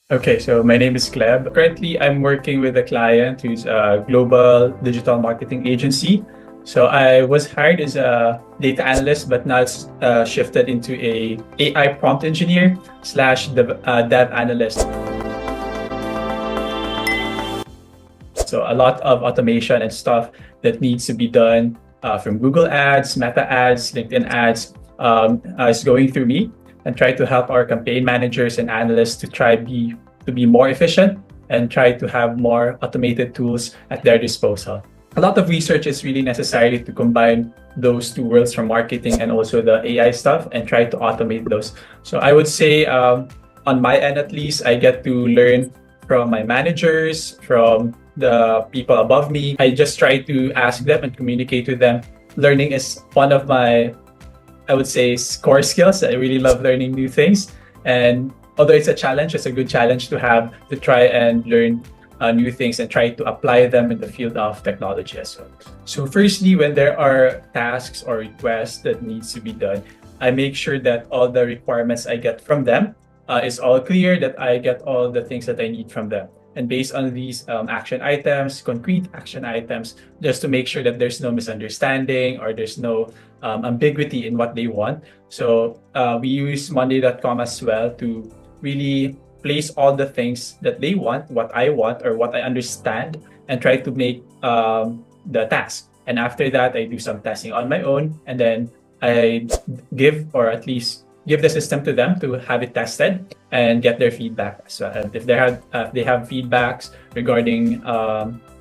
Okay, so my name is Kleb. Currently, I'm working with a client who's a global digital marketing agency. So I was hired as a data analyst, but now it's shifted into a AI prompt engineer slash dev analyst. So a lot of automation and stuff that needs to be done from Google Ads, Meta Ads, LinkedIn Ads is going through me, and try to help our campaign managers and analysts to be more efficient and try to have more automated tools at their disposal. A lot of research is really necessary to combine those two worlds from marketing and also the AI stuff and try to automate those. So I would say on my end at least, I get to learn from my managers, from the people above me. I just try to ask them and communicate with them. Learning is one of my, I would say, core skills. I really love learning new things. And although it's a challenge, it's a good challenge to have to try and learn new things and try to apply them in the field of technology as well. So firstly, when there are tasks or requests that needs to be done, I make sure that all the requirements I get from them is all clear, that I get all the things that I need from them. And based on these action items, concrete action items, just to make sure that there's no misunderstanding or there's no ambiguity in what they want. So we use Monday.com as well to really place all the things that they want, what I want, or what I understand, and try to make the task. And after that, I do some testing on my own, and then I give, or at least give the system to them to have it tested and get their feedback as well. And if they have feedbacks regarding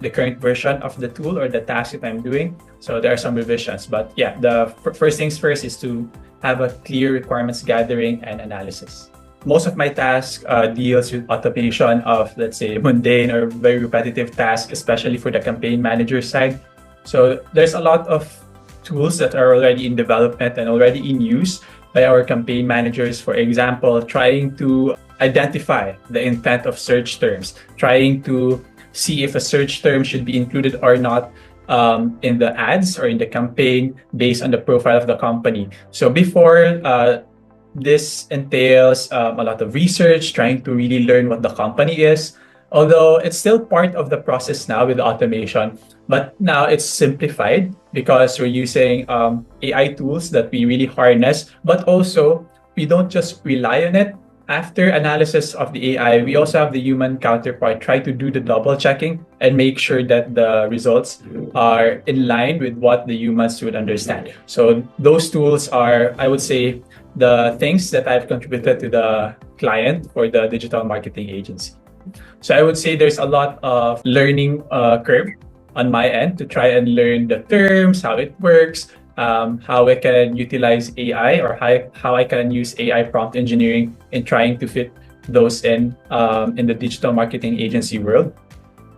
the current version of the tool or the task that I'm doing, so there are some revisions. But yeah, the first things first is to have a clear requirements gathering and analysis. Most of my task deals with automation of, let's say, mundane or very repetitive tasks, especially for the campaign manager side. So there's a lot of tools that are already in development and already in use by our campaign managers. For example, trying to identify the intent of search terms, trying to see if a search term should be included or not in the ads or in the campaign based on the profile of the company. So before, this entails a lot of research, trying to really learn what the company is. Although it's still part of the process now with automation, but now it's simplified because we're using AI tools that we really harness, but also we don't just rely on it. After analysis of the AI, we also have the human counterpart try to do the double checking and make sure that the results are in line with what the humans would understand. So those tools are, I would say, the things that I've contributed to the client for the digital marketing agency. So I would say there's a lot of learning curve on my end to try and learn the terms, how it works, how I can utilize AI, or how I can use AI prompt engineering in trying to fit those in the digital marketing agency world,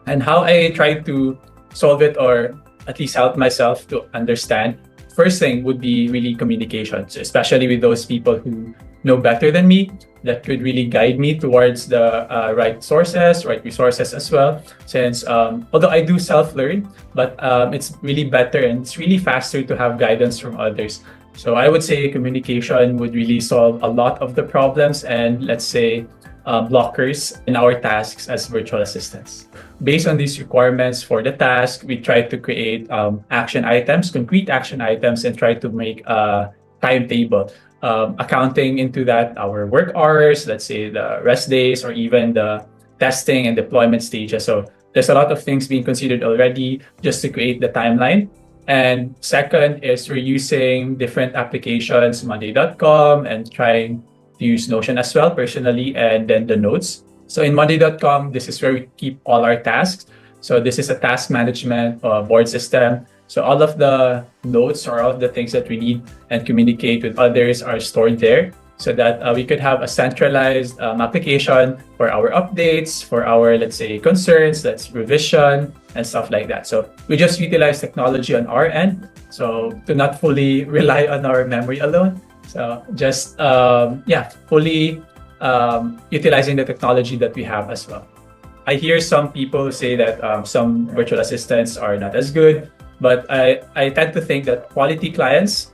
and how I try to solve it, or at least help myself to understand. First thing would be really communications, especially with those people who know better than me, that could really guide me towards the right sources, right resources as well. Since although I do self-learn, but it's really better and it's really faster to have guidance from others. So I would say communication would really solve a lot of the problems and, let's say, blockers in our tasks as virtual assistants. Based on these requirements for the task, we try to create action items, concrete action items, and try to make a timetable. Accounting into that our work hours, let's say the rest days, or even the testing and deployment stages. So there's a lot of things being considered already just to create the timeline. And second is we're using different applications, Monday.com, and trying to use Notion as well personally, and then the notes. So in Monday.com, this is where we keep all our tasks. So this is a task management board system. So all of the notes or all of the things that we need and communicate with others are stored there, so that we could have a centralized application for our updates, for our, let's say, concerns, that's revision and stuff like that. So we just utilize technology on our end, so to not fully rely on our memory alone. So just, fully utilizing the technology that we have as well. I hear some people say that some virtual assistants are not as good, but I tend to think that quality clients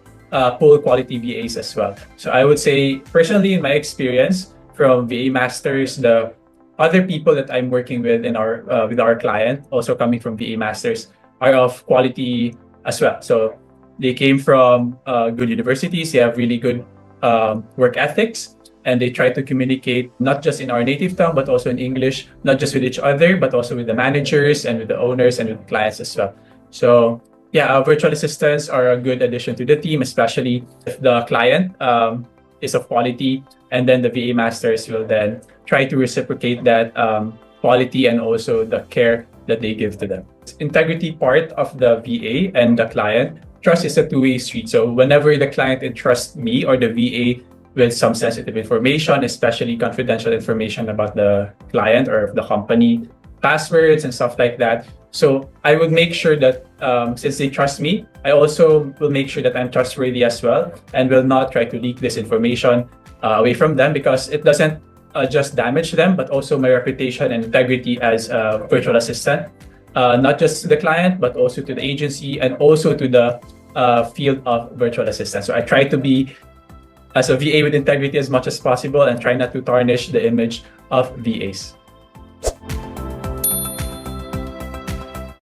pull quality VAs as well. So I would say, personally, in my experience from VA Masters, the other people that I'm working with in with our client, also coming from VA Masters, are of quality as well. So they came from good universities. They have really good work ethics, and they try to communicate not just in our native tongue, but also in English, not just with each other, but also with the managers and with the owners and with clients as well. So yeah, virtual assistants are a good addition to the team, especially if the client is of quality, and then the VA Masters will then try to reciprocate that quality and also the care that they give to them. Integrity part of the VA and the client. Trust is a two-way street. So whenever the client entrusts me or the VA with some sensitive information, especially confidential information about the client or the company, passwords and stuff like that. So I would make sure that since they trust me, I also will make sure that I'm trustworthy as well and will not try to leak this information away from them, because it doesn't just damage them, but also my reputation and integrity as a virtual assistant, not just to the client, but also to the agency and also to the field of virtual assistants. So I try to be as a VA with integrity as much as possible and try not to tarnish the image of VAs.